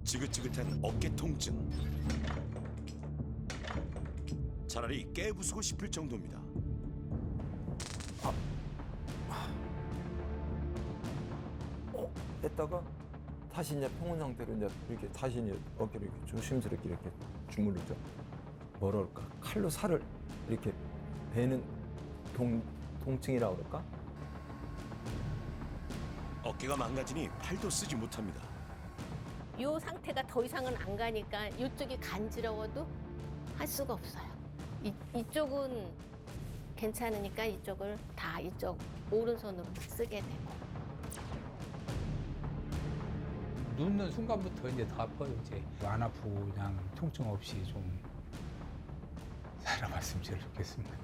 지긋지긋한 어깨 통증. 차라리 깨부수고 싶을 정도입니다. 했다가 다시 이제 평온 상태로 이제 이렇게 다시 이제 어깨를 이렇게 조심스럽게 이렇게 주물르죠. 뭐라 그럴까? 칼로 살을 이렇게 베는 통증이라고 그럴까? 어깨가 망가지니 팔도 쓰지 못합니다. 이 상태가 더 이상은 안 가니까 이쪽이 간지러워도 할 수가 없어요. 이쪽은 괜찮으니까 이쪽을 다 이쪽 오른손으로 쓰게 되고. 눕는 순간부터 이제 더 아파요. 이제 안 아프고 그냥 통증 없이 좀 살아봤으면 제일 좋겠습니다.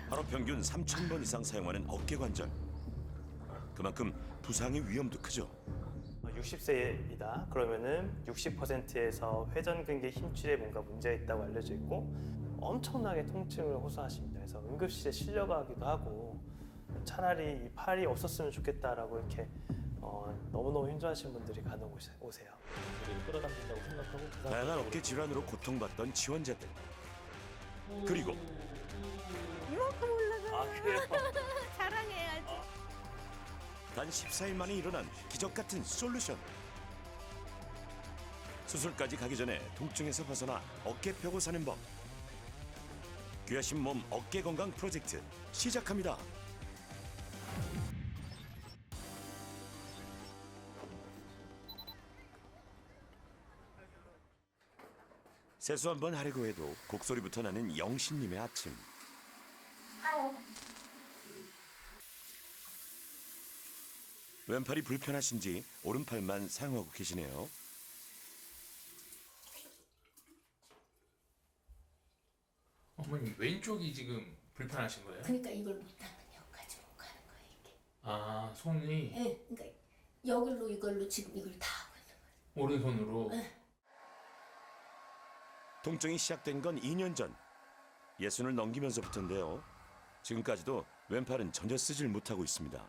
하루 평균 3,000번 이상 사용하는 어깨 관절. 그만큼 부상의 위험도 크죠. 60세이다. 그러면은 60%에서 회전근개 힘줄에 뭔가 문제가 있다고 알려져 있고 엄청나게 통증을 호소하십니다. 그래서 응급실에 실려가기도 하고 차라리 이 팔이 없었으면 좋겠다라고 이렇게 너무너무 힘들어하시는 분들이 간혹 오세요. 끌어당긴다고 생각하고 다양한 어깨 질환으로 고통받던 지원자들. 그리고 이만큼 올라가요. 아 그래요? 자랑해야지. 단 14일 만에 일어난 기적 같은 솔루션. 수술까지 가기 전에 통증에서 벗어나 어깨 펴고 사는 법. 귀하신 몸 어깨 건강 프로젝트 시작합니다. 세수 한번 하려고 해도 곡소리부터 나는 영신님의 아침. 왼팔이 불편하신지 오른팔만 사용하고 계시네요. 어머님 왼쪽이 지금 불편하신 거예요? 그러니까 이걸 못하면 여기까지 못 가는 거예요, 이게. 아 손이 네, 그러니까 여기로 이걸로 지금 이걸 다 하고 있는 거예요. 오른손으로 통증이 시작된 건 2년 전. 예순을 넘기면서부터인데요. 지금까지도 왼팔은 전혀 쓰질 못하고 있습니다.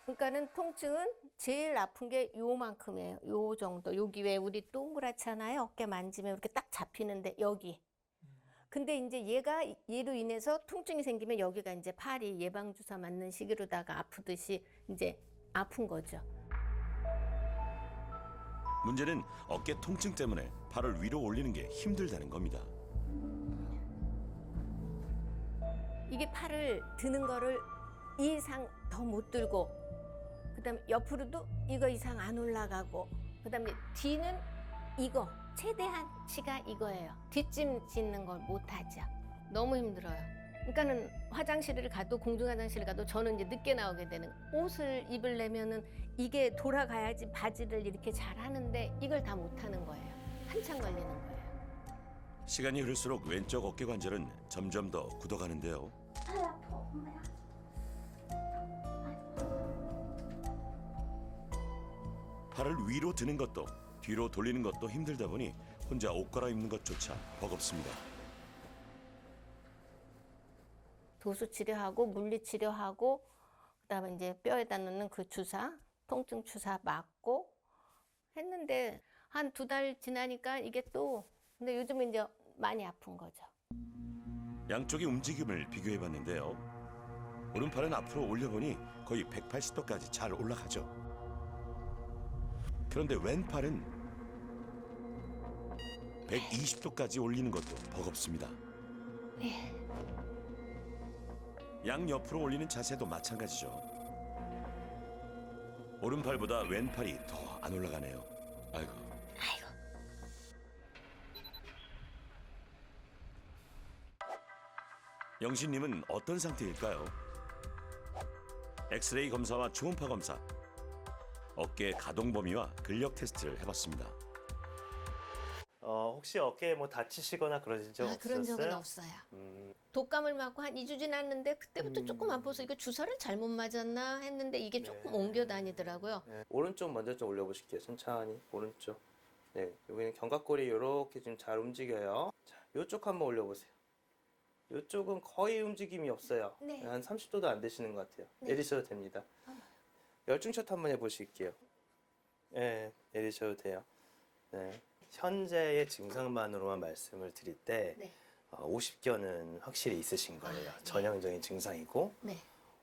그러니까는 통증은 제일 아픈 게 요만큼이에요. 요 정도. 여기 왜 우리 동그랗잖아요. 어깨 만지면 이렇게 딱 잡히는데 여기. 근데 이제 얘로 인해서 통증이 생기면 여기가 이제 팔이 예방주사 맞는 시기로다가 아프듯이 이제 아픈 거죠. 문제는 어깨 통증 때문에 팔을 위로 올리는 게 힘들다는 겁니다. 이게 팔을 드는 거를 이 이상 더 못 들고, 그다음에 옆으로도 이거 이상 안 올라가고, 그다음에 뒤는 이거 최대한치가 이거예요. 뒷짐 짓는 걸 못 하죠. 너무 힘들어요. 그러니까는 화장실을 가도 공중 화장실을 가도 저는 이제 늦게 나오게 되는, 옷을 입으려면은 이게 돌아가야지 바지를 이렇게 잘 하는데 이걸 다 못 하는 거예요. 한참 걸리는 거예요. 시간이 흐를수록 왼쪽 어깨 관절은 점점 더 굳어가는데요. 팔을 위로 드는 것도 뒤로 돌리는 것도 힘들다 보니 혼자 옷 갈아입는 것조차 버겁습니다. 도수 치료하고 물리 치료하고 그다음에 이제 뼈에다 넣는 그 주사, 통증 주사 맞고 했는데 한 2달 지나니까 이게 또, 근데 요즘은 이제 많이 아픈 거죠. 양쪽의 움직임을 비교해봤는데요. 오른팔은 앞으로 올려보니 거의 180도까지 잘 올라가죠. 그런데 왼팔은 120도까지 올리는 것도 버겁습니다. 양옆으로 올리는 자세도 마찬가지죠. 오른팔보다 왼팔이 더 안 올라가네요. 아이고. 영신님은 어떤 상태일까요? 엑스레이 검사와 초음파 검사, 어깨 가동 범위와 근력 테스트를 해봤습니다. 혹시 어깨에 뭐 다치시거나 그러신 적 없으셨어요? 그런 적은 없어요. 독감을 맞고 한 2주 지났는데 그때부터 조금 아파서 이거 주사를 잘못 맞았나 했는데 이게 조금 옮겨 다니더라고요. 네, 오른쪽 먼저 좀 올려보실게요. 천천히 오른쪽. 네, 여기는 견갑골이 이렇게 좀 잘 움직여요. 자, 이쪽 한번 올려보세요. 이쪽은 거의 움직임이 없어요. 네. 한 30도도 안 되시는 것 같아요. 내리셔도 됩니다. 열중샷 한번 해보실게요. 네, 내리셔도 돼요. 네. 현재의 증상만으로만 말씀을 드릴 때 네. 50견은 확실히 있으신 거예요. 네. 전형적인 증상이고 네.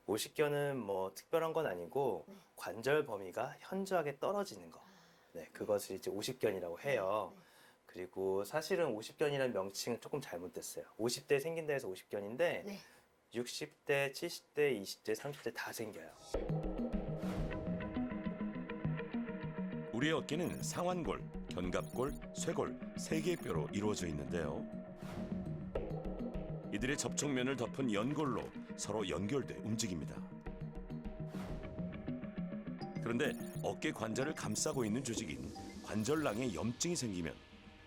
50견은 뭐 특별한 건 아니고 네. 관절 범위가 현저하게 떨어지는 거. 네, 그것을 이제 50견이라고 해요. 네. 그리고 사실은 50견이라는 명칭은 조금 잘못됐어요. 50대에 생긴다 해서 50견인데 네. 60대, 70대, 20대, 30대 다 생겨요. 우리의 어깨는 상완골, 견갑골, 쇄골 3개의 뼈로 이루어져 있는데요. 이들의 접촉면을 덮은 연골로 서로 연결돼 움직입니다. 그런데 어깨 관절을 감싸고 있는 조직인 관절낭에 염증이 생기면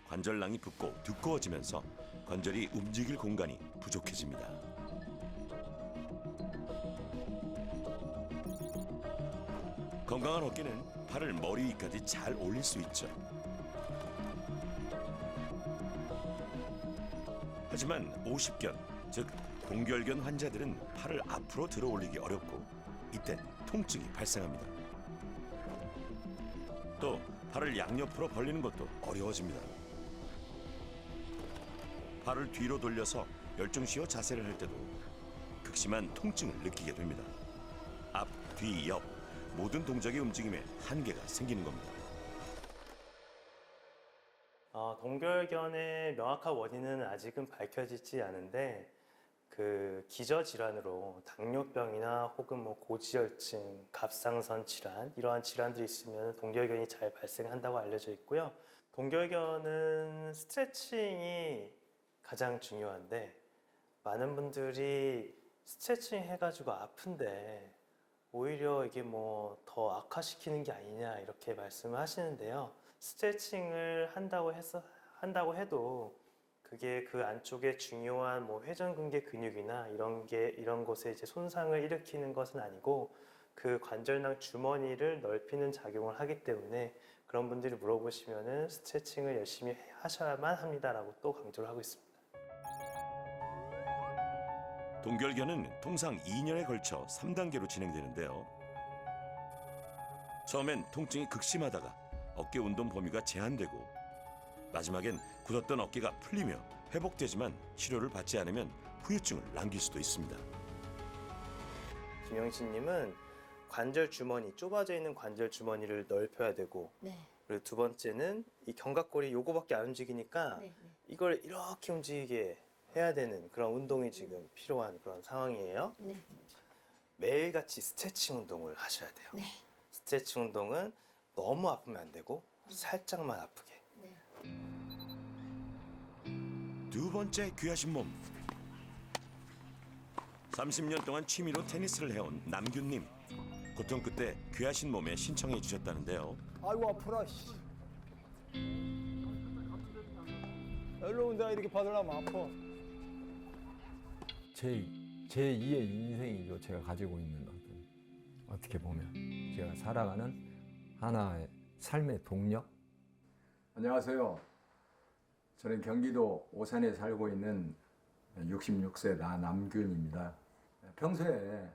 관절낭이 붓고 두꺼워지면서 관절이 움직일 공간이 부족해집니다. 건강한 어깨는 팔을 머리 위까지 잘 올릴 수 있죠. 하지만 50견, 즉 동결견 환자들은 팔을 앞으로 들어 올리기 어렵고 이때 통증이 발생합니다. 또 팔을 양옆으로 벌리는 것도 어려워집니다. 팔을 뒤로 돌려서 열중시어 자세를 할 때도 극심한 통증을 느끼게 됩니다. 앞, 뒤, 옆 모든 동작의 움직임에 한계가 생기는 겁니다. 동결견의 명확한 원인은 아직은 밝혀지지 않은데 그 기저질환으로 당뇨병이나 혹은 뭐 고지혈증, 갑상선 질환 이러한 질환들이 있으면 동결견이 잘 발생한다고 알려져 있고요. 동결견은 스트레칭이 가장 중요한데 많은 분들이 스트레칭 해가지고 아픈데 오히려 이게 뭐 더 악화시키는 게 아니냐 이렇게 말씀을 하시는데요. 스트레칭을 한다고 해도 그게 그 안쪽에 중요한 뭐 회전근개 근육이나 이런 곳에 이제 손상을 일으키는 것은 아니고 그 관절낭 주머니를 넓히는 작용을 하기 때문에 그런 분들이 물어보시면은 스트레칭을 열심히 하셔야만 합니다라고 또 강조를 하고 있습니다. 동결견은 통상 2년에 걸쳐 3단계로 진행되는데요. 처음엔 통증이 극심하다가 어깨 운동 범위가 제한되고 마지막엔 굳었던 어깨가 풀리며 회복되지만 치료를 받지 않으면 후유증을 남길 수도 있습니다. 김영신님은 관절 주머니, 좁아져 있는 관절 주머니를 넓혀야 되고 네. 그리고 두 번째는 이 견갑골이 요거밖에 안 움직이니까 네. 이걸 이렇게 움직이게 해야 되는 그런 운동이 지금 필요한 그런 상황이에요. 네. 매일같이 스트레칭 운동을 하셔야 돼요. 네. 스트레칭 운동은 너무 아프면 안 되고 살짝만 아프게. 두 번째 귀하신 몸. 30년 동안 취미로 테니스를 해온 남균님. 고통 끝에 귀하신 몸에 신청해 주셨다는데요. 아이고 아프라. 씨. 일로 내가 이렇게 받으려면 아파. 제2의 인생이죠. 제가 가지고 있는 어떻게 보면 제가 살아가는 하나의 삶의 동력. 안녕하세요. 저는 경기도 오산에 살고 있는 66세 남균입니다. 평소에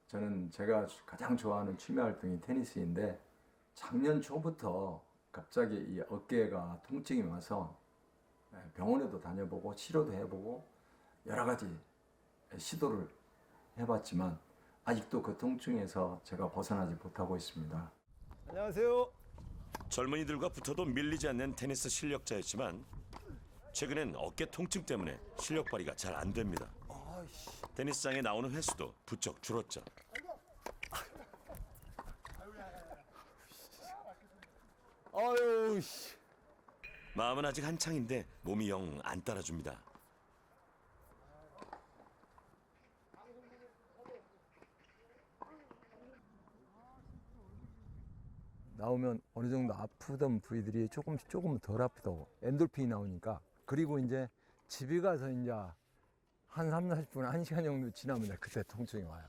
저는 제가 가장 좋아하는 취미 활동이 테니스인데 작년 초부터 갑자기 이 어깨가 통증이 와서 병원에도 다녀보고 치료도 해보고 여러 가지 시도를 해봤지만 아직도 그 통증에서 제가 벗어나지 못하고 있습니다. 안녕하세요. 젊은이들과 붙어도 밀리지 않는 테니스 실력자였지만 최근엔 어깨 통증 때문에 실력 발휘가 잘 안 됩니다. 테니스장에 나오는 횟수도 부쩍 줄었죠. 아유 씨. 마음은 아직 한창인데 몸이 영 안 따라줍니다. 나오면 어느 정도 아프던 부위들이 조금 덜 아프다고 엔돌핀이 나오니까 그리고 이제 집에 가서 이제 한 30, 40분, 1시간 정도 지나면 그때 통증이 와요.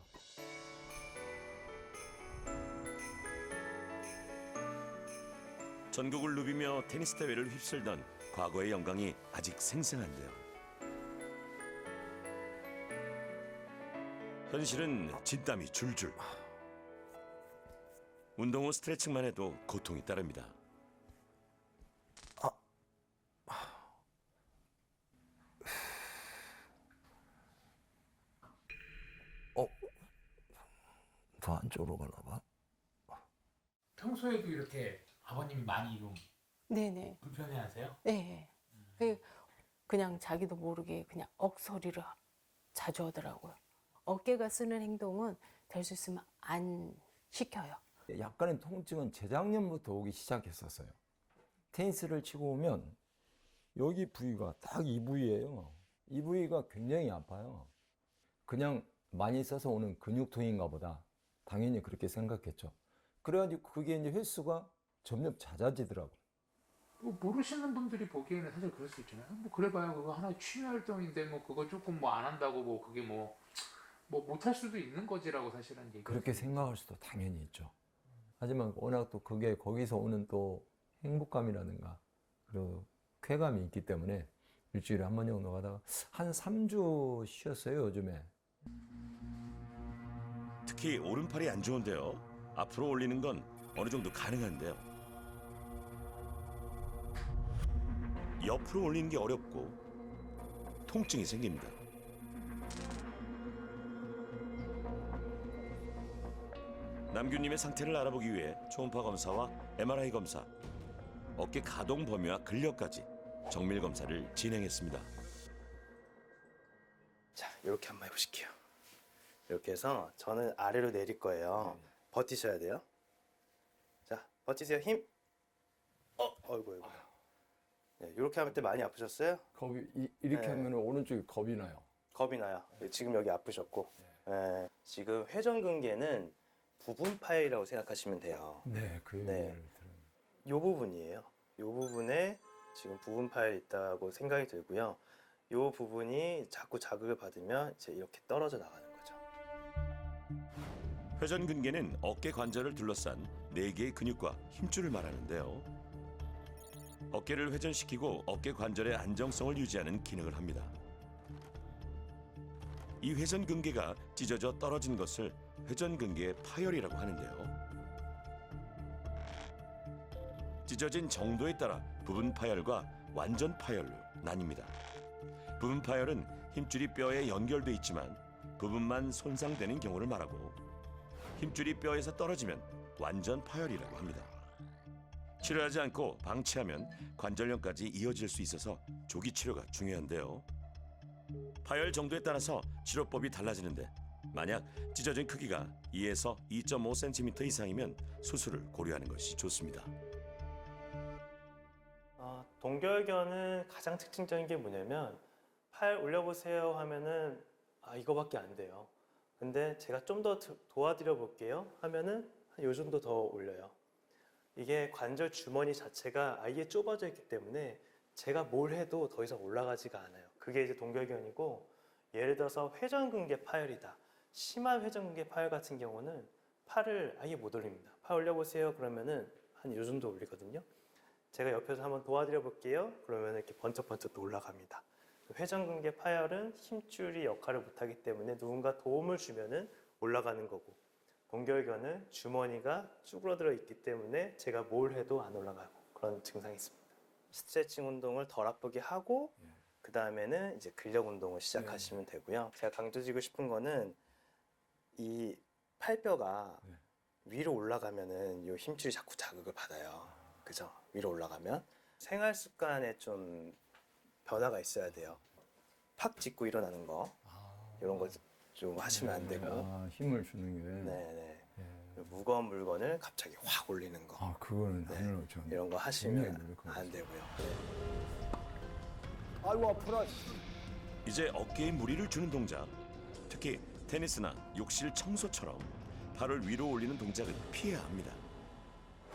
전국을 누비며 테니스 대회를 휩쓸던 과거의 영광이 아직 생생한데요. 현실은 진땀이 줄줄. 운동 후 스트레칭만 해도 고통이 따릅니다. 더 안쪽으로 가나 봐. 평소에도 이렇게 아버님이 많이 좀 네네. 불편해하세요? 네. 그냥 자기도 모르게 그냥 억소리를 자주 하더라고요. 어깨가 쓰는 행동은 될 수 있으면 안 시켜요. 약간의 통증은 재작년부터 오기 시작했었어요. 테니스를 치고 오면 여기 부위가 딱 이 부위예요. 이 부위가 굉장히 아파요. 그냥 많이 써서 오는 근육통인가 보다. 당연히 그렇게 생각했죠. 그래가지고 그게 이제 횟수가 점점 낮아지더라고요. 뭐 모르시는 분들이 보기에는 사실 그럴 수 있잖아요. 뭐 그래봐야 그거 하나의 취미 활동인데 뭐 그거 조금 뭐 안 한다고 뭐 그게 뭐 못할 수도 있는 거지라고 사실은 얘기. 그렇게 생각할 수도 당연히 있죠. 하지만 워낙 또 그게 거기서 오는 또 행복감이라든가 그리고 쾌감이 있기 때문에 일주일에 한 번 정도 가다가 한 3주 쉬었어요, 요즘에. 특히 오른팔이 안 좋은데요. 앞으로 올리는 건 어느 정도 가능한데요. 옆으로 올리는 게 어렵고 통증이 생깁니다. 남규님의 상태를 알아보기 위해 초음파 검사와 MRI 검사, 어깨 가동 범위와 근력까지 정밀 검사를 진행했습니다. 자, 이렇게 한번 해보실게요. 이렇게 해서 저는 아래로 내릴 거예요. 버티셔야 돼요. 자, 버티세요. 힘. 어이구. 네, 이렇게 하면 때 많이 아프셨어요? 이렇게 네. 하면 오른쪽이 겁이 나요. 겁이 나요. 지금 여기 아프셨고. 네, 지금 회전근개는 부분 파열이라고 생각하시면 돼요. 네, 그 네. 얘기를 들어요. 이 부분이에요. 이 부분에 지금 부분 파열이 있다고 생각이 들고요. 이 부분이 자꾸 자극을 받으면 이제 이렇게 떨어져 나가는 거죠. 회전근개는 어깨 관절을 둘러싼 4개의 근육과 힘줄을 말하는데요. 어깨를 회전시키고 어깨 관절의 안정성을 유지하는 기능을 합니다. 이 회전근개가 찢어져 떨어진 것을 회전근개 파열이라고 하는데요. 찢어진 정도에 따라 부분 파열과 완전 파열로 나뉩니다. 부분 파열은 힘줄이 뼈에 연결돼 있지만 부분만 손상되는 경우를 말하고 힘줄이 뼈에서 떨어지면 완전 파열이라고 합니다. 치료하지 않고 방치하면 관절염까지 이어질 수 있어서 조기 치료가 중요한데요. 파열 정도에 따라서 치료법이 달라지는데 만약 찢어진 크기가 2에서 2.5cm 이상이면 수술을 고려하는 것이 좋습니다. 동결견은 가장 특징적인 게 뭐냐면 팔 올려보세요 하면은 이거밖에 안 돼요. 근데 제가 좀 더 도와드려 볼게요 하면은 한 요 정도 더 올려요. 이게 관절 주머니 자체가 아예 좁아져 있기 때문에 제가 뭘 해도 더 이상 올라가지가 않아요. 그게 이제 동결견이고, 예를 들어서 회전근개 파열이다. 심한 회전근개 파열 같은 경우는 팔을 아예 못 올립니다. 팔 올려보세요 그러면은 한 요 정도 올리거든요. 제가 옆에서 한번 도와드려 볼게요 그러면 이렇게 번쩍번쩍 또 올라갑니다. 회전근개 파열은 힘줄이 역할을 못하기 때문에 누군가 도움을 주면은 올라가는 거고, 동결견은 주머니가 쭈그러들어 있기 때문에 제가 뭘 해도 안 올라가고 그런 증상이 있습니다. 스트레칭 운동을 덜 아프게 하고 그 다음에는 이제 근력 운동을 시작하시면 되고요. 제가 강조드리고 싶은 거는 이 팔뼈가 위로 올라가면은 이 힘줄이 자꾸 자극을 받아요. 그죠? 위로 올라가면 생활 습관에 좀 변화가 있어야 돼요. 팍 짚고 일어나는 거 이런 거 좀 하시면 안 되고, 힘을 주는 게. 네네. 무거운 물건을 갑자기 확 올리는 거 그거는 네. 안 해요, 저는. 이런 거 하시면 안 되고요. 아이고, 아프라. 이제 어깨에 무리를 주는 동작, 특히 테니스나 욕실 청소처럼 팔을 위로 올리는 동작은 피해야 합니다.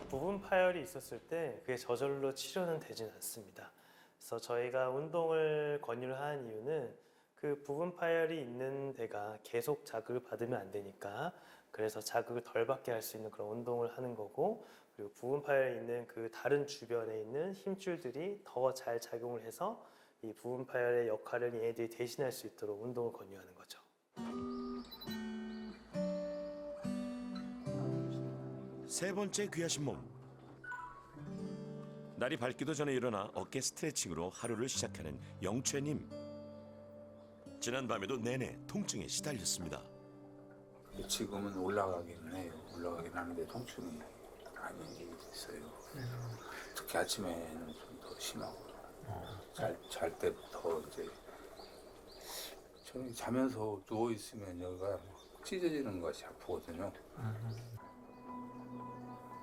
부분 파열이 있었을 때 그게 저절로 치료는 되진 않습니다. 그래서 저희가 운동을 권유를 하는 이유는 그 부분 파열이 있는 데가 계속 자극을 받으면 안 되니까, 그래서 자극을 덜 받게 할 수 있는 그런 운동을 하는 거고, 그리고 부분 파열이 있는 그 다른 주변에 있는 힘줄들이 더 잘 작용을 해서 이 부분 파열의 역할을 얘네들이 대신할 수 있도록 운동을 권유하는 거죠. 세 번째 귀하신 몸. 날이 밝기도 전에 일어나 어깨 스트레칭으로 하루를 시작하는 영채님. 지난 밤에도 내내 통증에 시달렸습니다. 지금은 올라가기는 해요. 올라가긴 하는데 통증이 많이 있어요. 특히 아침에는 좀 더 심하고 잘 때부터 이제 저는 자면서 누워 있으면 여기가 찢어지는 것이 아프거든요.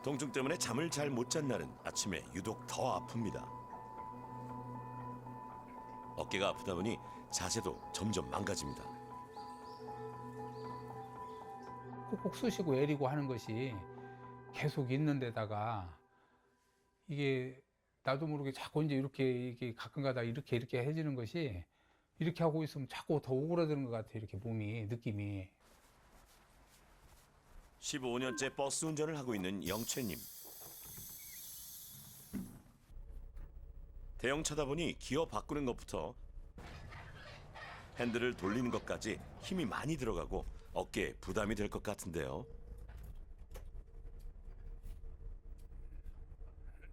통증 때문에 잠을 잘 못 잔 날은 아침에 유독 더 아픕니다. 어깨가 아프다 보니 자세도 점점 망가집니다. 꾹꾹 쑤시고 애리고 하는 것이 계속 있는 데다가 이게 나도 모르게 자꾸 이제 이렇게 가끔가다 이렇게 해지는 것이 이렇게 하고 있으면 자꾸 더 오그라드는 것 같아요. 이렇게 몸이 느낌이. 15년째 버스 운전을 하고 있는 영채님. 대형차다 보니 기어 바꾸는 것부터 핸들을 돌리는 것까지 힘이 많이 들어가고 어깨에 부담이 될 것 같은데요.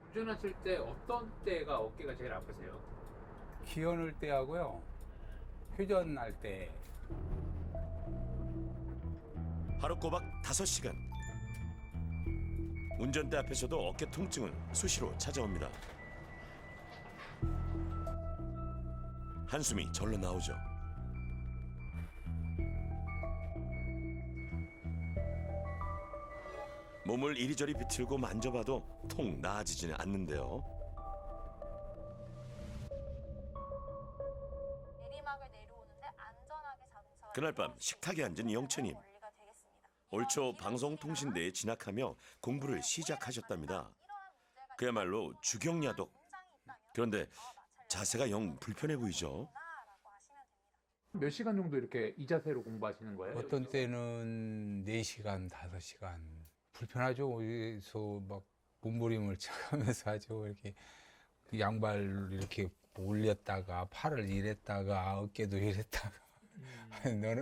운전하실 때 어떤 때가 어깨가 제일 아프세요? 기어 넣을 때 하고요. 회전할 때. 하루 꼬박 5시간. 운전대 앞에서도 어깨 통증은 수시로 찾아옵니다. 한숨이 절로 나오죠. 몸을 이리저리 비틀고 만져봐도 통 나아지지는 않는데요. 내리막을 내려오는데 안전하게 자동차가 그날 밤 식탁에 앉은 영채님. 원리가 되겠습니다. 올 초 방송통신대에 진학하며 공부를 시작하셨답니다. 그야말로 주경야독. 그런데 자세가 영 불편해 보이죠. 몇 시간 정도 이렇게 이 자세로 공부하시는 거예요? 어떤 때는 4시간, 5시간. 불편하죠. 그래서 막 몸부림을 쳐가면서 하죠. 이렇게 양발 이렇게 올렸다가 팔을 이랬다가 어깨도 이랬다가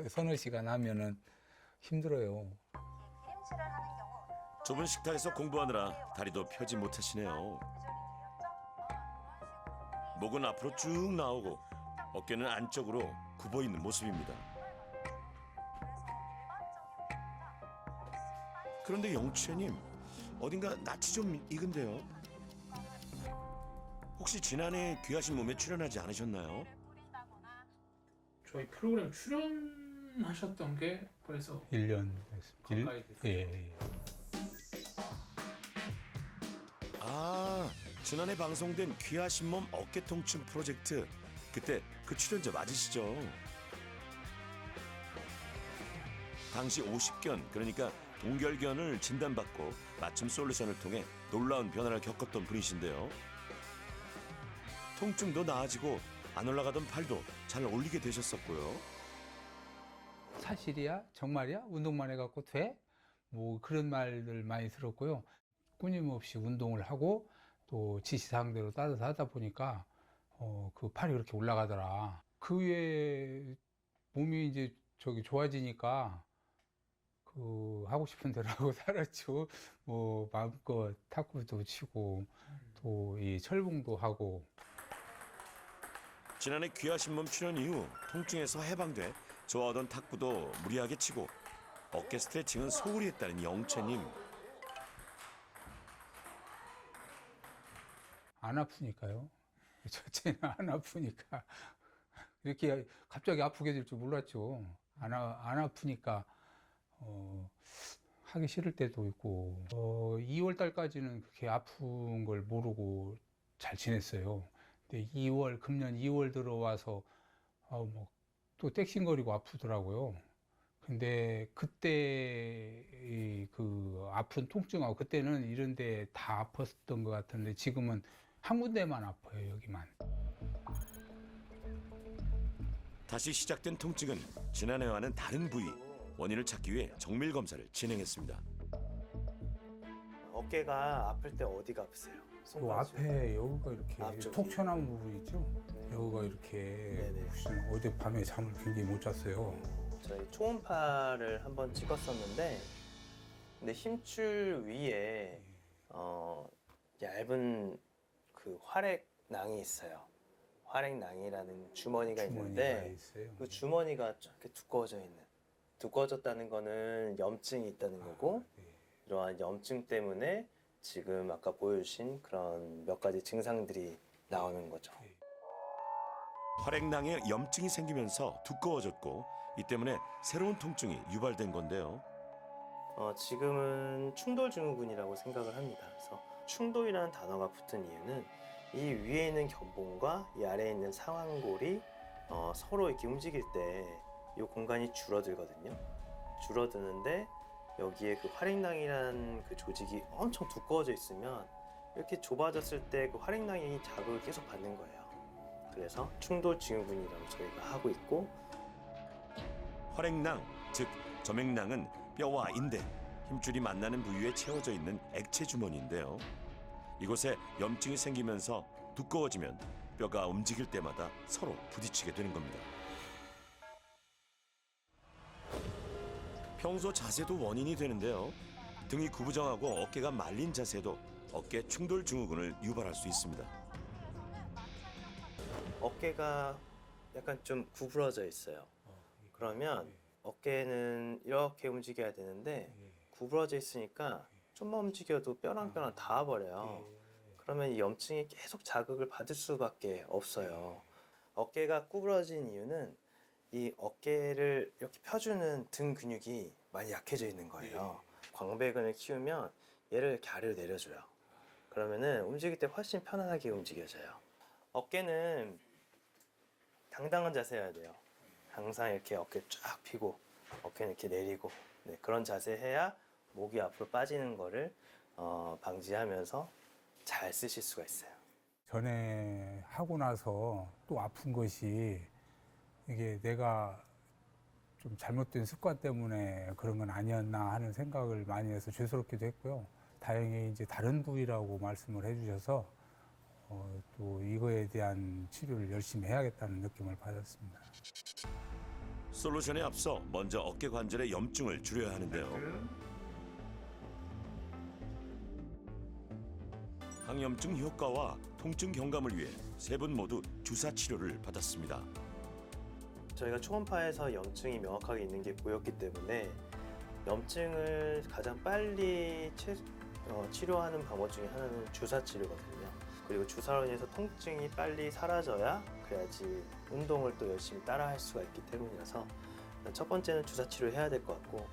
서너 시간 하면은 힘들어요. 기름칠을 하는 경우 좁은 식탁에서 공부하느라 다리도 펴지 못하시네요. 목은 앞으로 쭉 나오고 어깨는 안쪽으로 굽어 있는 모습입니다. 그런데 영채님, 어딘가 낯이 좀 익은데요? 혹시 지난해 귀하신 몸에 출연하지 않으셨나요? 저희 프로그램 출연하셨던 게 벌써 1년 가까이 됐어요. 예. 아, 지난해 방송된 귀하신 몸 어깨 통증 프로젝트. 그때 그 출연자 맞으시죠? 당시 50견, 그러니까 동결견을 진단받고 맞춤 솔루션을 통해 놀라운 변화를 겪었던 분이신데요. 통증도 나아지고 안 올라가던 팔도 잘 올리게 되셨었고요. 사실이야? 정말이야? 운동만 해갖고 돼? 뭐 그런 말들 많이 들었고요. 끊임없이 운동을 하고 또 지시사항대로 따라서 하다 보니까 그 팔이 그렇게 올라가더라. 그 후에 몸이 이제 좋아지니까 그 하고 싶은 대로 하고 살았죠. 뭐 마음껏 탁구도 치고 또 이 철봉도 하고. 지난해 귀하신 몸 출연 이후 통증에서 해방돼 좋아하던 탁구도 무리하게 치고 어깨 스트레칭은 소홀히 했다는 영채님. 안 아프니까요. 첫째는 안 아프니까 이렇게 갑자기 아프게 될 줄 몰랐죠. 안 아프니까 하기 싫을 때도 있고 2월 달까지는 그렇게 아픈 걸 모르고 잘 지냈어요. 근데 금년 2월 들어와서 또 땡신거리고 아프더라고요. 근데 그때 그 아픈 통증하고 그때는 이런 데 다 아팠던 것 같은데 지금은 한 군데만 아파요, 여기만. 다시 시작된 통증은 지난해와는 다른 부위. 원인을 찾기 위해 정밀 검사를 진행했습니다. 어깨가 아플 때 어디가 아프세요? 그 손가락 쪽? 앞에 여기가 이렇게 앞쪽이. 톡 튀어나온 부분 있죠? 여기가 이렇게 네네. 무슨 어젯밤에 잠을 굉장히 못 잤어요. 저희 초음파를 한번 찍었었는데 근데 힘줄 위에 얇은 그 활액낭이 있어요. 활액낭이라는 주머니가 있는데 있어요. 그 주머니가 좀 이렇게 두꺼워져 있는. 두꺼워졌다는 거는 염증이 있다는 거고 이러한 염증 때문에 지금 아까 보여주신 그런 몇 가지 증상들이 나오는 거죠. 활액낭에 염증이 생기면서 두꺼워졌고 이 때문에 새로운 통증이 유발된 건데요. 지금은 충돌 증후군이라고 생각을 합니다. 그래서 충돌이라는 단어가 붙은 이유는 이 위에 있는 견봉과 이 아래에 있는 상완골이 서로 이렇게 움직일 때 이 공간이 줄어들거든요. 줄어드는데 여기에 그 활액낭이라는 그 조직이 엄청 두꺼워져 있으면 이렇게 좁아졌을 때 그 활액낭이 자극을 계속 받는 거예요. 그래서 충돌 증후군이라고 저희가 하고 있고 활액낭, 즉 점액낭은 뼈와 인대, 힘줄이 만나는 부위에 채워져 있는 액체 주머니인데요. 이곳에 염증이 생기면서 두꺼워지면 뼈가 움직일 때마다 서로 부딪히게 되는 겁니다. 평소 자세도 원인이 되는데요. 등이 구부정하고 어깨가 말린 자세도 어깨 충돌 증후군을 유발할 수 있습니다. 어깨가 약간 좀 구부러져 있어요. 그러면 어깨는 이렇게 움직여야 되는데 구부러져 있으니까 좀만 움직여도 뼈랑 뼈랑 닿아버려요. 그러면 이 염증이 계속 자극을 받을 수밖에 없어요. 어깨가 구부러진 이유는 이 어깨를 이렇게 펴주는 등 근육이 많이 약해져 있는 거예요. 광배근을 키우면 얘를 이렇게 아래로 내려줘요. 그러면은 움직일 때 훨씬 편안하게 움직여져요. 어깨는 당당한 자세여야 돼요. 항상 이렇게 어깨 쫙 펴고 어깨는 이렇게 내리고 그런 자세 해야 목이 앞으로 빠지는 거를 방지하면서 잘 쓰실 수가 있어요. 전에 하고 나서 또 아픈 것이 이게 내가 좀 잘못된 습관 때문에 그런 건 아니었나 하는 생각을 많이 해서 죄스럽기도 했고요. 다행히 이제 다른 부위라고 말씀을 해주셔서 또 이거에 대한 치료를 열심히 해야겠다는 느낌을 받았습니다. 솔루션에 앞서 먼저 어깨 관절의 염증을 줄여야 하는데요. 항염증 효과와 통증 경감을 위해 세 분 모두 주사 치료를 받았습니다. 저희가 초음파에서 염증이 명확하게 있는 게 보였기 때문에 염증을 가장 빨리 치료하는 방법 중에 하나는 주사 치료거든요. 그리고 주사로 인해서 통증이 빨리 사라져야 그래야지 운동을 또 열심히 따라 할 수가 있기 때문이라서 첫 번째는 주사 치료해야 될 것 같고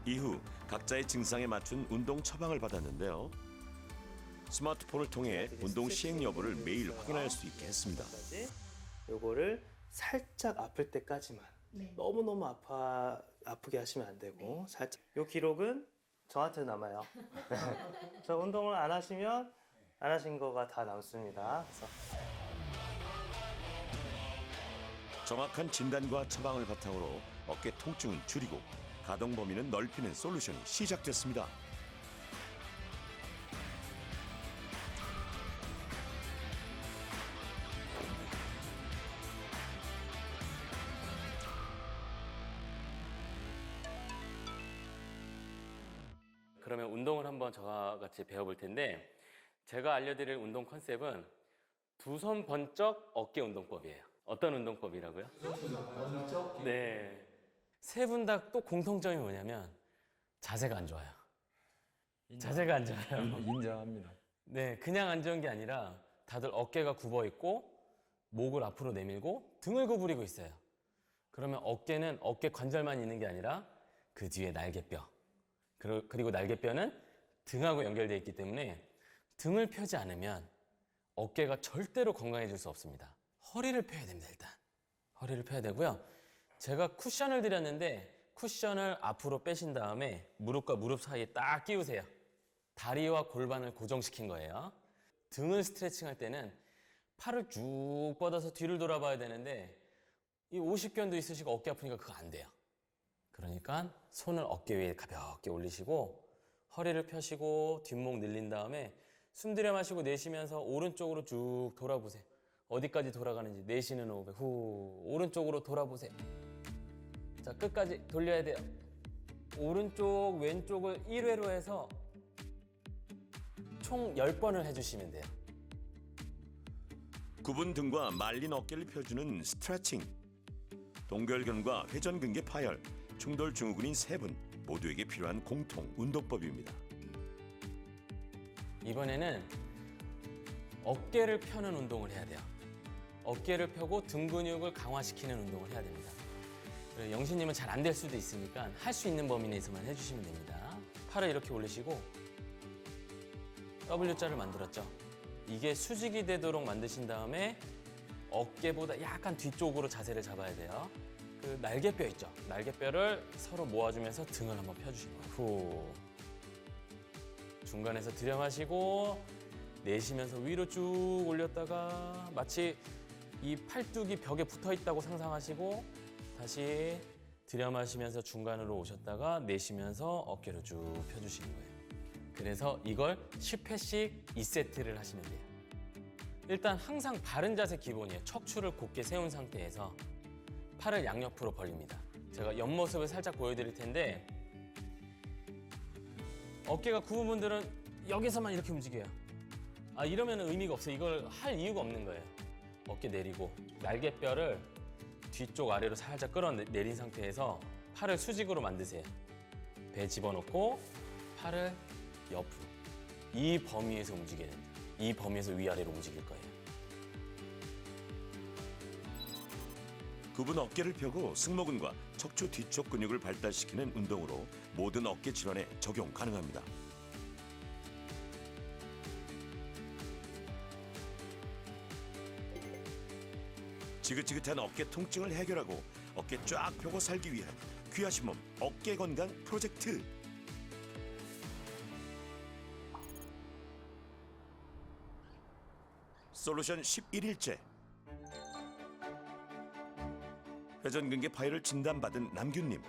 이후 각자의 증상에 맞춘 운동 처방을 받았는데요. 스마트폰을 통해 운동 시행 여부를 매일 확인할 수 있게 했습니다. 요거를 살짝 아플 때까지만 너무너무 아프게 하시면 안 되고 살짝 요 기록은 저한테 남아요. 저 운동을 안 하시면 안 하신 거가 다 남습니다. 그래서 정확한 진단과 처방을 바탕으로 어깨 통증은 줄이고 가동 범위는 넓히는 솔루션이 시작됐습니다. 그러면 운동을 한번 저와 같이 배워볼 텐데 제가 알려드릴 운동 컨셉은 두 손 번쩍 어깨 운동법이에요. 어떤 운동법이라고요? 두 손 번쩍? 네. 세 분 다 또 공통점이 뭐냐면 자세가 안 좋아요. 자세가 안 좋아요. 인정합니다. 네, 그냥 안 좋은 게 아니라 다들 어깨가 굽어 있고 목을 앞으로 내밀고 등을 구부리고 있어요. 그러면 어깨는 어깨 관절만 있는 게 아니라 그 뒤에 날개뼈. 그리고 날개뼈는 등하고 연결되어 있기 때문에 등을 펴지 않으면 어깨가 절대로 건강해질 수 없습니다. 허리를 펴야 됩니다, 일단. 허리를 펴야 되고요. 제가 쿠션을 드렸는데 쿠션을 앞으로 빼신 다음에 무릎과 무릎 사이에 딱 끼우세요. 다리와 골반을 고정시킨 거예요. 등을 스트레칭할 때는 팔을 쭉 뻗어서 뒤를 돌아봐야 되는데 이 50견도 있으시고 어깨 아프니까 그거 안 돼요. 그러니까 손을 어깨 위에 가볍게 올리시고 허리를 펴시고 뒷목 늘린 다음에 숨 들여 마시고 내쉬면서 오른쪽으로 쭉 돌아보세요. 어디까지 돌아가는지 내쉬는 호흡에 후 오른쪽으로 돌아보세요. 자, 끝까지 돌려야 돼요. 오른쪽, 왼쪽을 1회로 해서 총 10번을 해주시면 돼요. 굽은 등과 말린 어깨를 펴주는 스트레칭. 동결근과 회전근개 파열, 충돌 증후군인 세 분 모두에게 필요한 공통 운동법입니다. 이번에는 어깨를 펴는 운동을 해야 돼요. 어깨를 펴고 등 근육을 강화시키는 운동을 해야 됩니다. 영신님은 잘 안 될 수도 있으니까 할 수 있는 범위 내에서만 해주시면 됩니다. 팔을 이렇게 올리시고 W자를 만들었죠. 이게 수직이 되도록 만드신 다음에 어깨보다 약간 뒤쪽으로 자세를 잡아야 돼요. 그 날개뼈 있죠. 날개뼈를 서로 모아주면서 등을 한번 펴주시는 거예요. 후. 중간에서 들여 마시고 내쉬면서 위로 쭉 올렸다가 마치 이 팔뚝이 벽에 붙어 있다고 상상하시고 다시 들여 마시면서 중간으로 오셨다가 내쉬면서 어깨를 쭉 펴주시는 거예요. 그래서 이걸 10회씩 2세트를 하시면 돼요. 일단 항상 바른 자세 기본이에요. 척추를 곧게 세운 상태에서 팔을 양옆으로 벌립니다. 제가 옆모습을 살짝 보여드릴 텐데 어깨가 굽은 분들은 여기서만 이렇게 움직여요. 아, 이러면 의미가 없어요. 이걸 할 이유가 없는 거예요. 어깨 내리고 날개뼈를 뒤쪽 아래로 살짝 끌어내린 상태에서 팔을 수직으로 만드세요. 배 집어넣고 팔을 옆으로. 이 범위에서 움직여야 됩니다. 이 범위에서 위아래로 움직일 거예요. 굽은 어깨를 펴고 승모근과 척추 뒤쪽 근육을 발달시키는 운동으로 모든 어깨 질환에 적용 가능합니다. 지긋지긋한 어깨 통증을 해결하고 어깨 쫙 펴고 살기 위한 귀하신 몸 어깨 건강 프로젝트. 솔루션 11일째. 회전근개 파열을 진단받은 남균님.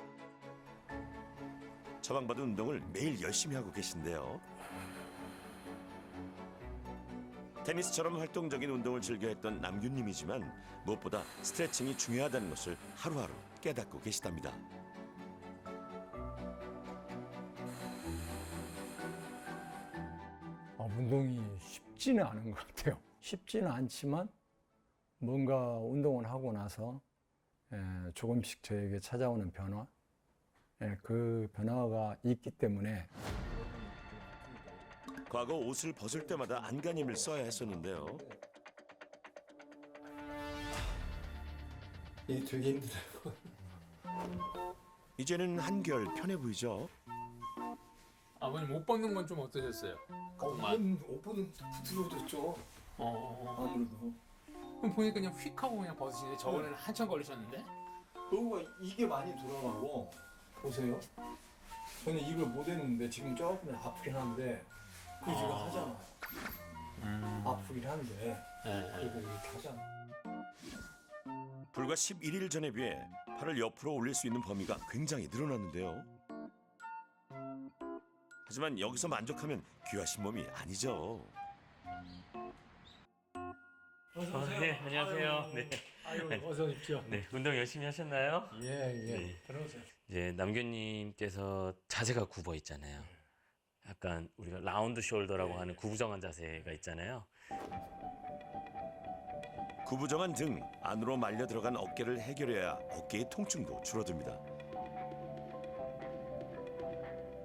처방받은 운동을 매일 열심히 하고 계신데요. 테니스처럼 활동적인 운동을 즐겨했던 남균님이지만 무엇보다 스트레칭이 중요하다는 것을 하루하루 깨닫고 계시답니다. 운동이 쉽지는 않은 것 같아요. 쉽지는 않지만 뭔가 운동을 하고 나서 조금씩 저에게 찾아오는 변화, 그 변화가 있기 때문에 과거 옷을 벗을 때마다 안간힘을 써야 했었는데요. 이게 되게 힘들어요. 이제는 한결 편해 보이죠? 아버님 옷 벗는 건 좀 어떠셨어요? 옷은 부드러워졌죠. 아무래도. 그럼 보니까 그냥 휙 하고 그냥 벗으시는데 저번에는 한참 걸리셨는데? 그리고 이게 많이 돌아가고 보세요. 저는 이걸 못 했는데 지금 조금 아프긴 한데 그 제가 하잖아요. 아프긴 한데 그래도 이렇게 하잖아요. 불과 11일 전에 비해 팔을 옆으로 올릴 수 있는 범위가 굉장히 늘어났는데요. 하지만 여기서 만족하면 귀하신 몸이 아니죠. 네, 안녕하세요. 네. 어서 오십시오. 네, 운동 열심히 하셨나요? 예. 네. 들어오세요. 이제 남규님께서 자세가 굽어 있잖아요. 약간 우리가 라운드 숄더라고 하는 구부정한 자세가 있잖아요. 구부정한 등 안으로 말려 들어간 어깨를 해결해야 어깨의 통증도 줄어듭니다.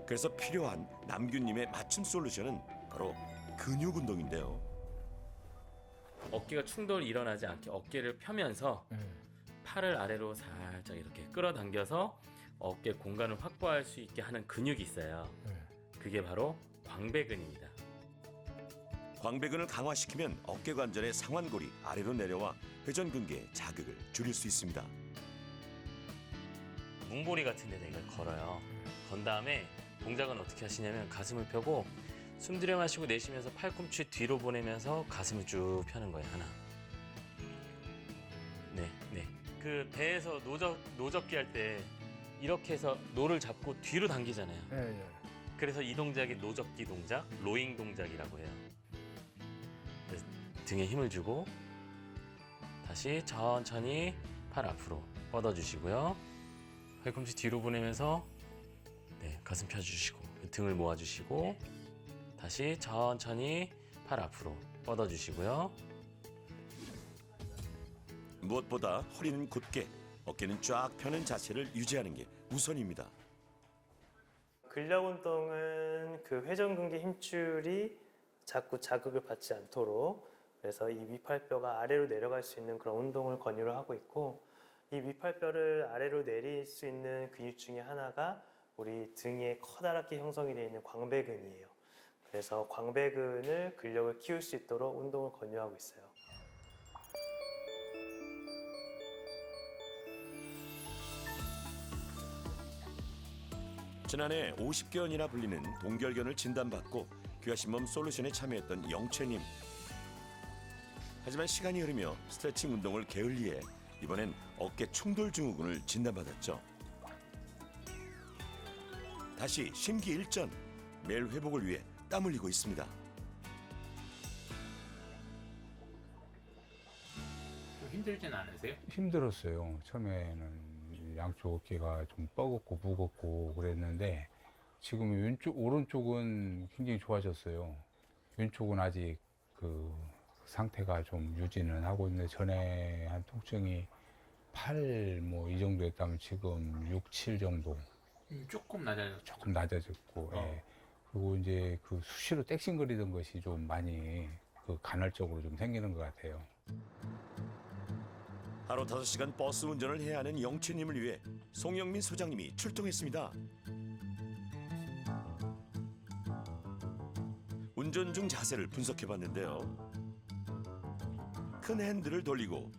그래서 필요한 남균님의 맞춤 솔루션은 바로 근육 운동인데요. 어깨가 충돌이 일어나지 않게 어깨를 펴면서 팔을 아래로 살짝 이렇게 끌어당겨서 어깨 공간을 확보할 수 있게 하는 근육이 있어요. 그게 바로 광배근입니다. 광배근을 강화시키면 어깨 관절의 상완골이 아래로 내려와 회전근개의 자극을 줄일 수 있습니다. 뭉보리 같은 데다 이걸 걸어요. 건 다음에 동작은 어떻게 하시냐면 가슴을 펴고 숨 들여 마시고 내쉬면서 팔꿈치 뒤로 보내면서 가슴을 쭉 펴는 거예요. 하나. 네. 그 배에서 노젓기 할 때 이렇게 해서 노를 잡고 뒤로 당기잖아요. 예. 그래서 이 동작이 노젓기 동작, 로잉 동작이라고 해요. 그래서 등에 힘을 주고 다시 천천히 팔 앞으로 뻗어주시고요. 팔꿈치 뒤로 보내면서 가슴 펴주시고 등을 모아주시고 다시 천천히 팔 앞으로 뻗어주시고요. 무엇보다 허리는 곧게, 어깨는 쫙 펴는 자세를 유지하는 게 우선입니다. 근력 운동은 그 회전근개 힘줄이 자꾸 자극을 받지 않도록, 그래서 이 위팔뼈가 아래로 내려갈 수 있는 그런 운동을 권유를 하고 있고, 이 위팔뼈를 아래로 내릴 수 있는 근육 중에 하나가 우리 등에 커다랗게 형성이 되어 있는 광배근이에요. 그래서 광배근을 근력을 키울 수 있도록 운동을 권유하고 있어요. 지난해 50견이나 불리는 동결견을 진단받고 귀하신 몸 솔루션에 참여했던 영채님. 하지만 시간이 흐르며 스트레칭 운동을 게을리해 이번엔 어깨 충돌 증후군을 진단받았죠. 다시 심기일전, 매일 회복을 위해 땀 흘리고 있습니다. 좀 힘들진 않으세요? 힘들었어요. 처음에는 양쪽 어깨가 좀 뻐겁고 무겁고 그랬는데 지금 왼쪽, 오른쪽은 굉장히 좋아졌어요. 왼쪽은 아직 그 상태가 좀 유지는 하고 있는데 전에 한 통증이 8 뭐 이 정도였다면 지금 6, 7 정도 조금 낮아졌죠. 조금 낮아졌고 예. 그리고 이제 그 수시로 땡싱거리던 것이 좀 많이 그 간헐적으로 좀 생기는 것 같아요. 하루 5시간 버스 운전을 해야 하는 영채님을 위해 송영민 소장님이 출동했습니다. 운전 중 자세를 분석해봤는데요. 큰 핸들을 돌리고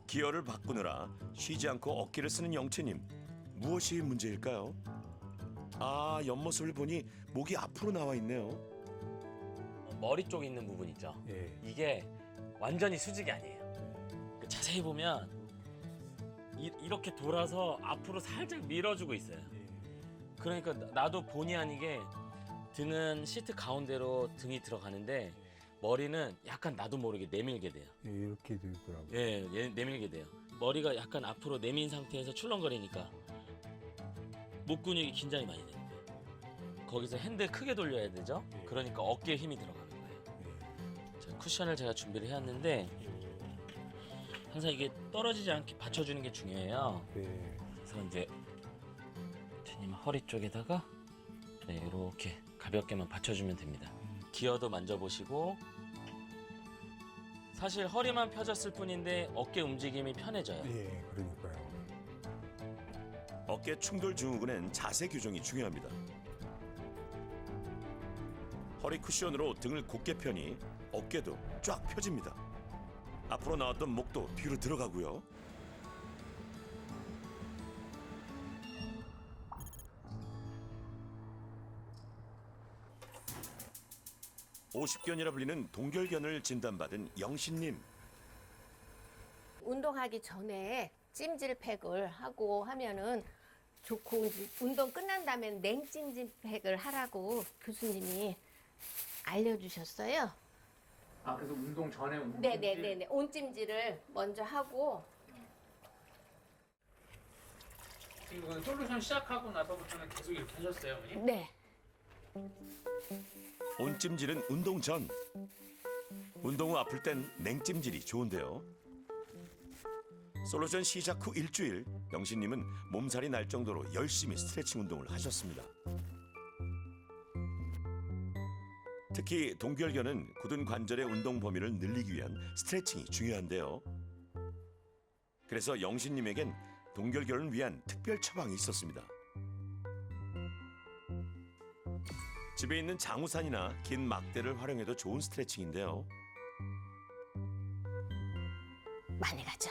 기어를 바꾸느라 쉬지 않고 어깨를 쓰는 영채님. 무엇이 문제일까요? 아, 옆모습을 보니 목이 앞으로 나와 있네요. 머리 쪽에 있는 부분 있죠. 예. 이게 완전히 수직이 아니에요. 자세히 보면 이렇게 돌아서 앞으로 살짝 밀어주고 있어요. 그러니까 나도 본의 아니게 등은 시트 가운데로 등이 들어가는데 머리는 약간 나도 모르게 내밀게 돼요. 예, 이렇게 되더라고요. 예, 내밀게 돼요. 머리가 약간 앞으로 내민 상태에서 출렁거리니까 목 근육이 긴장이 많이 되는 거예요. 거기서 핸들 크게 돌려야 되죠. 그러니까 어깨에 힘이 들어가는 거예요. 자, 쿠션을 제가 준비를 해왔는데 항상 이게 떨어지지 않게 받쳐주는 게 중요해요. 네. 그래서 이제 제님 허리 쪽에다가 네, 이렇게 가볍게만 받쳐주면 됩니다. 기어도 만져보시고 사실 허리만 펴졌을 뿐인데 어깨 움직임이 편해져요. 예, 그러니까요. 어깨 충돌 증후군엔 자세 교정이 중요합니다. 허리 쿠션으로 등을 곧게 펴니 어깨도 쫙 펴집니다. 앞으로 나왔던 목도 뒤로 들어가고요. (50견이라) 불리는 동결견을 진단받은 영신님. 운동하기 전에 찜질팩을 하고 하면은 좋고, 이제 운동 끝난 다음에 냉찜질팩을 하라고 교수님이 알려주셨어요. 아, 그래서 운동 전에 운동 네네네네. 온찜질을 먼저 하고. 지금 솔루션 시작하고 나서부터는 계속 이렇게 하셨어요, 어머니? 네. 온찜질은 운동 전. 운동 후 아플 땐 냉찜질이 좋은데요. 솔루션 시작 후 일주일, 영신님은 몸살이 날 정도로 열심히 스트레칭 운동을 하셨습니다. 특히 동결견은 굳은 관절의 운동 범위를 늘리기 위한 스트레칭이 중요한데요. 그래서 영신님에겐 동결견을 위한 특별 처방이 있었습니다. 집에 있는 장우산이나 긴 막대를 활용해도 좋은 스트레칭인데요. 많이 가죠.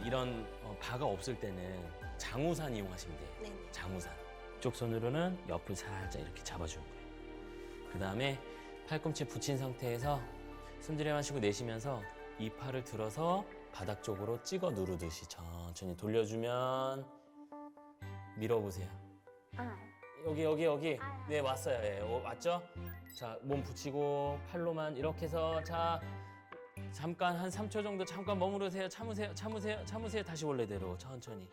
이런 바가 없을 때는 장우산 이용하시면 돼요. 네네. 장우산. 이쪽 손으로는 옆을 살짝 이렇게 잡아주는 거예요. 그 다음에 팔꿈치 붙인 상태에서 숨 들이마시고 내쉬면서 이 팔을 들어서 바닥 쪽으로 찍어 누르듯이 천천히 돌려주면 밀어보세요. 여기. 네, 왔어요. 예, 왔죠? 자, 몸 붙이고 팔로만 이렇게 해서 자, 잠깐 한 3초 정도 잠깐 머무르세요. 참으세요. 참으세요. 참으세요. 다시 원래대로 천천히.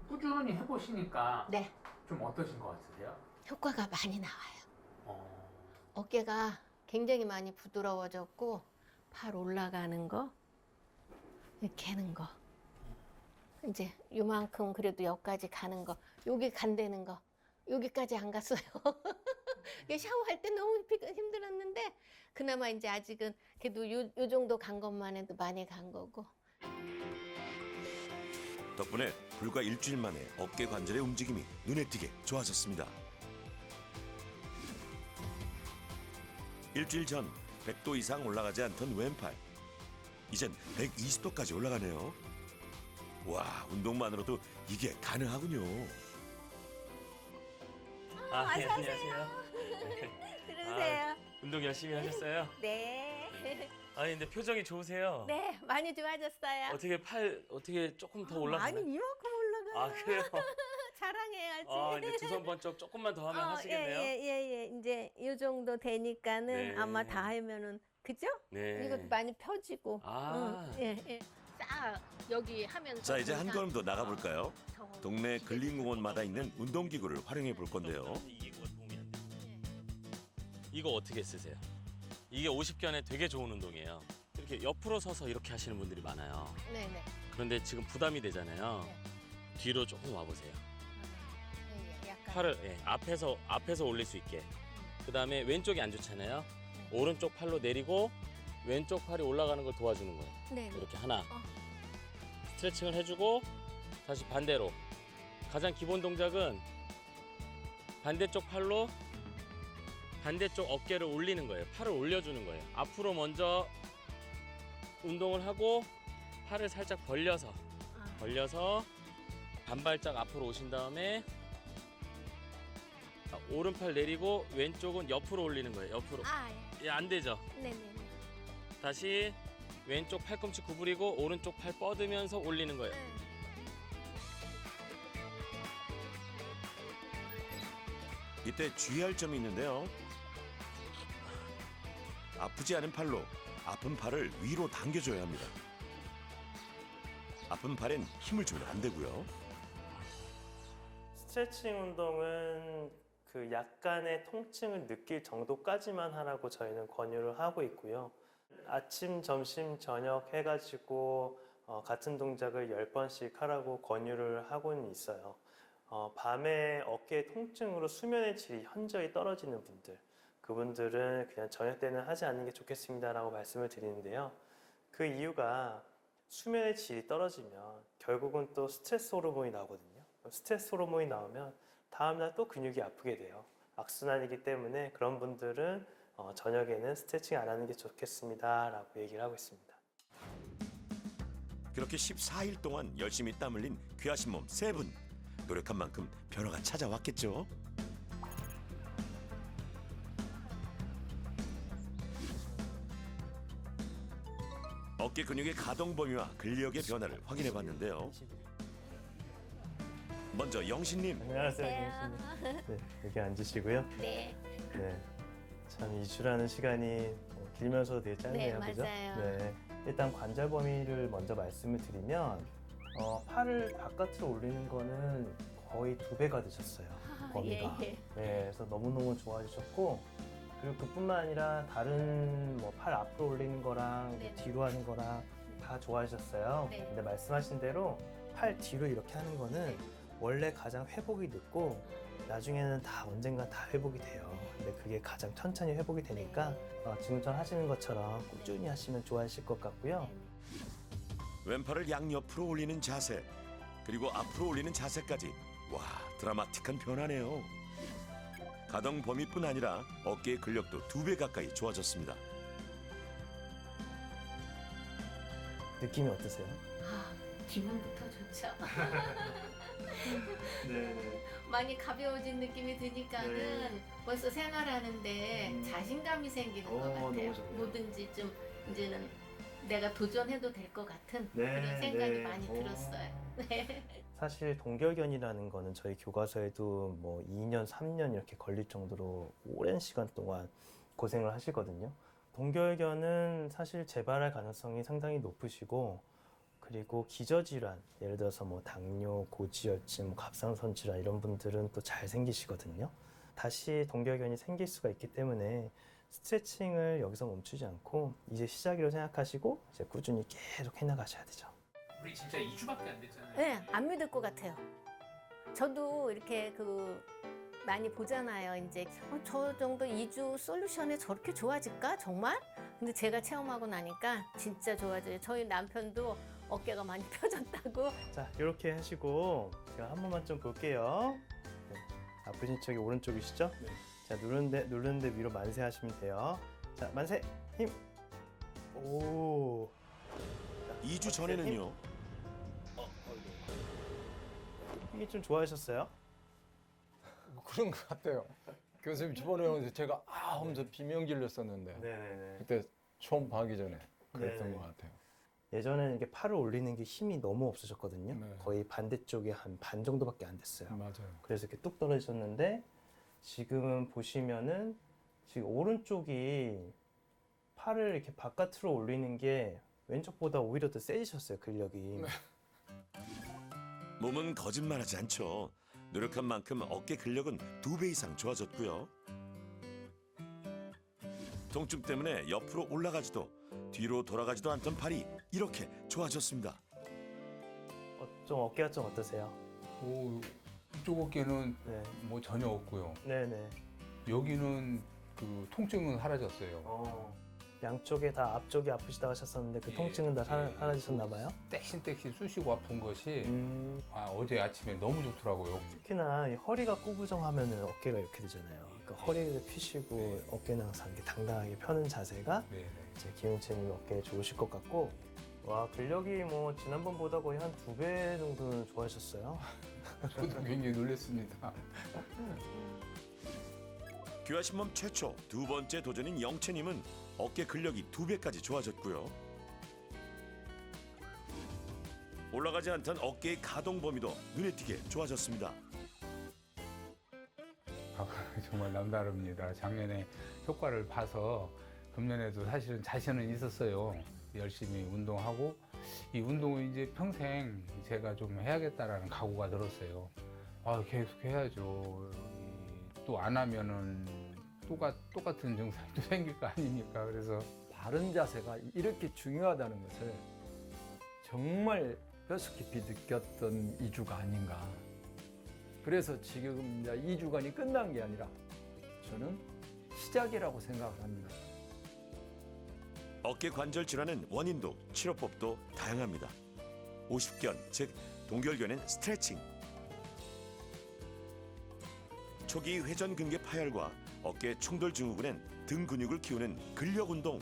꾸준히 해보시니까 네. 좀 어떠신 것 같으세요? 효과가 많이 나와요. 어깨가 굉장히 많이 부드러워졌고 팔 올라가는 거, 이렇게 하는 거. 이제 요만큼 그래도 여기까지 가는 거, 여기 간다는 거, 여기까지 안 갔어요. 이게 샤워할 때 너무 힘들었는데 그나마 이제 아직은 그래도 요 정도 간 것만 해도 많이 간 거고. 덕분에 불과 일주일 만에 어깨 관절의 움직임이 눈에 띄게 좋아졌습니다. 일주일 전 100도 이상 올라가지 않던 왼팔. 이젠 120도까지 올라가네요. 와, 운동만으로도 이게 가능하군요. 아, 네, 어서 안녕하세요. 들으세요. 운동 열심히 하셨어요? 네. 아니 근데 표정이 좋으세요. 네, 많이 좋아졌어요. 어떻게 조금 더 올라가나요? 아니 이만큼 올라가. 아, 그래요? 자랑해야지. 아, 이제 두 손 번쩍 조금만 더 하면 하시겠네요. 예. 이제 이 정도 되니까는 네. 아마 다 하면은 그죠? 네. 이것도 많이 펴지고. 아. 예. 딱 여기 하면서. 자, 이제 한 항상 걸음 더 나가볼까요? 더 동네 근린공원마다 있는 운동기구를 활용해 볼 건데요. 이게 도움이 안 돼요. 이거 어떻게 쓰세요? 이게 50견에 되게 좋은 운동이에요. 이렇게 옆으로 서서 이렇게 하시는 분들이 많아요. 네네. 그런데 지금 부담이 되잖아요. 네. 뒤로 조금 와보세요. 약간. 팔을 앞에서 올릴 수 있게. 그 다음에 왼쪽이 안 좋잖아요. 오른쪽 팔로 내리고 왼쪽 팔이 올라가는 걸 도와주는 거예요. 네. 이렇게 하나. 스트레칭을 해주고 다시 반대로. 가장 기본 동작은 반대쪽 팔로 반대쪽 어깨를 올리는 거예요. 팔을 올려주는 거예요. 앞으로 먼저 운동을 하고 팔을 살짝 벌려서 반발짝 앞으로 오신 다음에 오른팔 내리고 왼쪽은 옆으로 올리는 거예요. 옆으로. 예, 안 되죠. 네네. 다시 왼쪽 팔꿈치 구부리고 오른쪽 팔 뻗으면서 올리는 거예요. 이때 주의할 점이 있는데요. 아프지 않은 팔로 아픈 팔을 위로 당겨줘야 합니다. 아픈 팔엔 힘을 주면 안 되고요. 스트레칭 운동은 그 약간의 통증을 느낄 정도까지만 하라고 저희는 권유를 하고 있고요. 아침, 점심, 저녁 해가지고 같은 동작을 10번씩 하라고 권유를 하고는 있어요. 밤에 어깨 통증으로 수면의 질이 현저히 떨어지는 분들, 그분들은 그냥 저녁 때는 하지 않는 게 좋겠습니다라고 말씀을 드리는데요. 그 이유가 수면의 질이 떨어지면 결국은 또 스트레스 호르몬이 나오거든요. 스트레스 호르몬이 나오면 다음날 또 근육이 아프게 돼요. 악순환이기 때문에 그런 분들은 저녁에는 스트레칭 안 하는 게 좋겠습니다라고 얘기를 하고 있습니다. 그렇게 14일 동안 열심히 땀 흘린 귀하신 몸 3분. 노력한 만큼 변화가 찾아왔겠죠. 어깨 근육의 가동 범위와 근력의 변화를 확인해 봤는데요. 먼저 영신님. 안녕하세요, 교수님. 네, 여기 앉으시고요. 네. 네, 참 2주라는 시간이 길면서도 되게 짧네요, 네, 그죠? 맞아요. 네, 일단 관절 범위를 먼저 말씀을 드리면 팔을 바깥으로 올리는 거는 거의 2배가 되셨어요, 범위가. 예. 네, 그래서 너무너무 좋아지셨고, 그리고 그뿐만 아니라 다른 팔 앞으로 올리는 거랑 네네. 뒤로 하는 거랑 다 좋아지셨어요. 네. 근데 말씀하신 대로 팔 뒤로 이렇게 하는 거는 네. 원래 가장 회복이 늦고 나중에는 다 언젠가 다 회복이 돼요. 근데 그게 가장 천천히 회복이 되니까 지금처럼 하시는 것처럼 꾸준히 하시면 좋아하실 것 같고요. 왼팔을 양옆으로 올리는 자세, 그리고 앞으로 올리는 자세까지. 와, 드라마틱한 변화네요. 가동 범위뿐 아니라 어깨의 근력도 2배 가까이 좋아졌습니다. 느낌이 어떠세요? 기분부터 좋죠. 네. 많이 가벼워진 느낌이 드니까는 네. 벌써 생활하는데 자신감이 생기는 것 같아요. 너무 좋네요. 뭐든지 좀 이제는 내가 도전해도 될 것 같은 네, 그런 생각이 네. 많이 들었어요. 네. 사실 동결견이라는 거는 저희 교과서에도 2년, 3년 이렇게 걸릴 정도로 오랜 시간 동안 고생을 하시거든요. 동결견은 사실 재발할 가능성이 상당히 높으시고 그리고 기저질환, 예를 들어서 뭐 당뇨, 고지혈증, 뭐 갑상선 질환 이런 분들은 또 잘 생기시거든요. 다시 동결견이 생길 수가 있기 때문에 스트레칭을 여기서 멈추지 않고 이제 시작이라고 생각하시고 이제 꾸준히 계속 해나가셔야 되죠. 우리 진짜 2주밖에 안 됐잖아요. 네, 안 믿을 것 같아요. 저도 이렇게 많이 보잖아요. 이제 저 정도 2주 솔루션에 저렇게 좋아질까? 정말? 근데 제가 체험하고 나니까 진짜 좋아져요. 저희 남편도 어깨가 많이 펴졌다고. 자, 이렇게 하시고 제가 한 번만 좀 볼게요. 네. 아프신 쪽이 오른쪽이시죠? 네. 자, 누르는데 위로 만세 하시면 돼요. 자, 만세, 힘. 오. 자, 2주 만세, 전에는요. 힘. 이게 좀 좋아하셨어요? 뭐 그런 것 같아요. 교수님 저번에 오면서 제가 하면서 비명 질렀었는데 네네네. 그때 처음 하기 전에 그랬던 네네. 것 같아요. 예전에는 이게 팔을 올리는 게 힘이 너무 없으셨거든요. 네. 거의 반대쪽에 한 반 정도밖에 안 됐어요. 맞아요. 그래서 이렇게 뚝 떨어지셨는데 지금은 보시면은 지금 오른쪽이 팔을 이렇게 바깥으로 올리는 게 왼쪽보다 오히려 더 세지셨어요, 근력이. 몸은 거짓말하지 않죠. 노력한 만큼 어깨 근력은 2배 이상 좋아졌고요. 통증 때문에 옆으로 올라가지도 뒤로 돌아가지도 않던 팔이 이렇게 좋아졌습니다. 좀 어깨가 좀 어떠세요? 이쪽 어깨는 네. 뭐 전혀 없고요. 네네. 여기는 그 통증은 사라졌어요. 양쪽에 다 앞쪽이 아프시다고 하셨었는데 그 예, 통증은 다 예. 사라지셨나 봐요? 떼신떼신 쑤시고 아픈 것이 어제 아침에 너무 좋더라고요. 특히나 이 허리가 구부정하면은 어깨가 이렇게 되잖아요. 그러니까 허리를 펴시고 어깨는 항상 이렇게 당당하게 펴는 자세가 네. 이제 기운체님 어깨에 좋으실 것 같고, 와, 근력이 뭐 지난번보다 거의 한 2배 정도는 좋아하셨어요. 저도 굉장히 놀랐습니다. 귀하신 몸 최초 2번째 도전인 영채님은 어깨 근력이 2배까지 좋아졌고요. 올라가지 않던 어깨의 가동 범위도 눈에 띄게 좋아졌습니다. 정말 남다릅니다. 작년에 효과를 봐서 금년에도 사실은 자신은 있었어요. 열심히 운동하고 이 운동을 이제 평생 제가 좀 해야겠다라는 각오가 들었어요. 계속 해야죠. 또 안 하면은 똑같은 증상이 또 생길 거 아닙니까? 그래서 바른 자세가 이렇게 중요하다는 것을 정말 뼛속 깊이 느꼈던 2주가 아닌가. 그래서 지금 이제 2주간이 끝난 게 아니라 저는 시작이라고 생각합니다. 어깨 관절 질환은 원인도 치료법도 다양합니다. 50견, 즉 동결견엔 스트레칭. 초기 회전근개 파열과 어깨 충돌 증후군엔 등 근육을 키우는 근력 운동.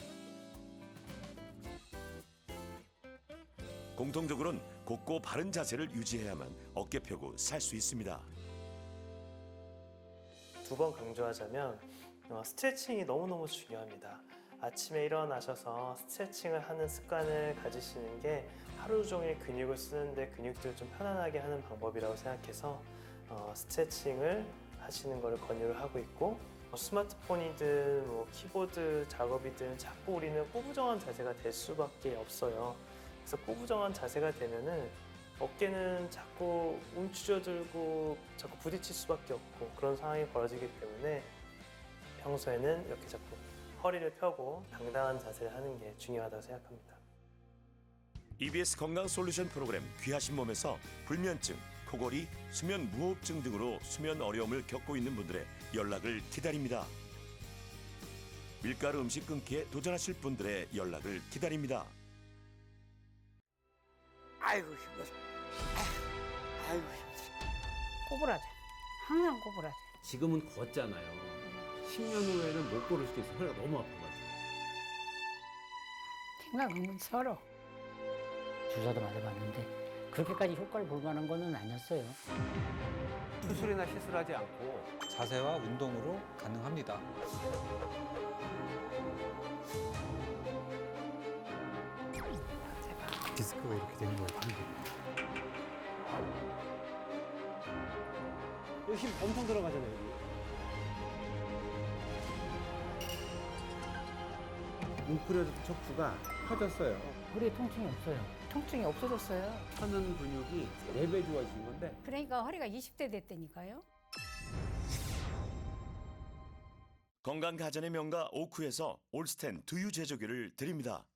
공통적으로는 곧고 바른 자세를 유지해야만 어깨 펴고 살 수 있습니다. 2번 강조하자면 스트레칭이 너무너무 중요합니다. 아침에 일어나셔서 스트레칭을 하는 습관을 가지시는 게 하루 종일 근육을 쓰는데 근육들을 좀 편안하게 하는 방법이라고 생각해서 스트레칭을 하시는 것을 권유를 하고 있고, 스마트폰이든 뭐 키보드 작업이든 자꾸 우리는 꾸부정한 자세가 될 수밖에 없어요. 그래서 꾸부정한 자세가 되면은 어깨는 자꾸 움츠려들고 자꾸 부딪힐 수밖에 없고 그런 상황이 벌어지기 때문에 평소에는 이렇게 자꾸 허리를 펴고 당당한 자세를 하는 게 중요하다고 생각합니다. EBS 건강 솔루션 프로그램 귀하신 몸에서 불면증, 코골이, 수면 무호흡증 등으로 수면 어려움을 겪고 있는 분들의 연락을 기다립니다. 밀가루 음식 끊기에 도전하실 분들의 연락을 기다립니다. 아이고 힘들어. 아이고 힘들어. 꼬부라져. 항상 꼬부라져. 지금은 걷잖아요. 10년 후에는 못 걸을 수도 있어요. 허리가 너무 아파가지고. 생각하면 서러. 주사도 맞아봤는데 그렇게까지 효과를 볼 만한 거는 아니었어요. 수술이나 시술하지 않고 자세와 운동으로 가능합니다. 디스크가 이렇게 된 거예요. 여기 힘 엄청 들어가잖아요. 여기. 웅크려졌던 척추가 펴졌어요. 허리에 통증이 없어요. 통증이 없어졌어요. 펴는 근육이 4배 좋아진 건데 그러니까 허리가 20대 됐다니까요. 건강 가전의 명가 오크에서 올스텐 두유 제조기를 드립니다.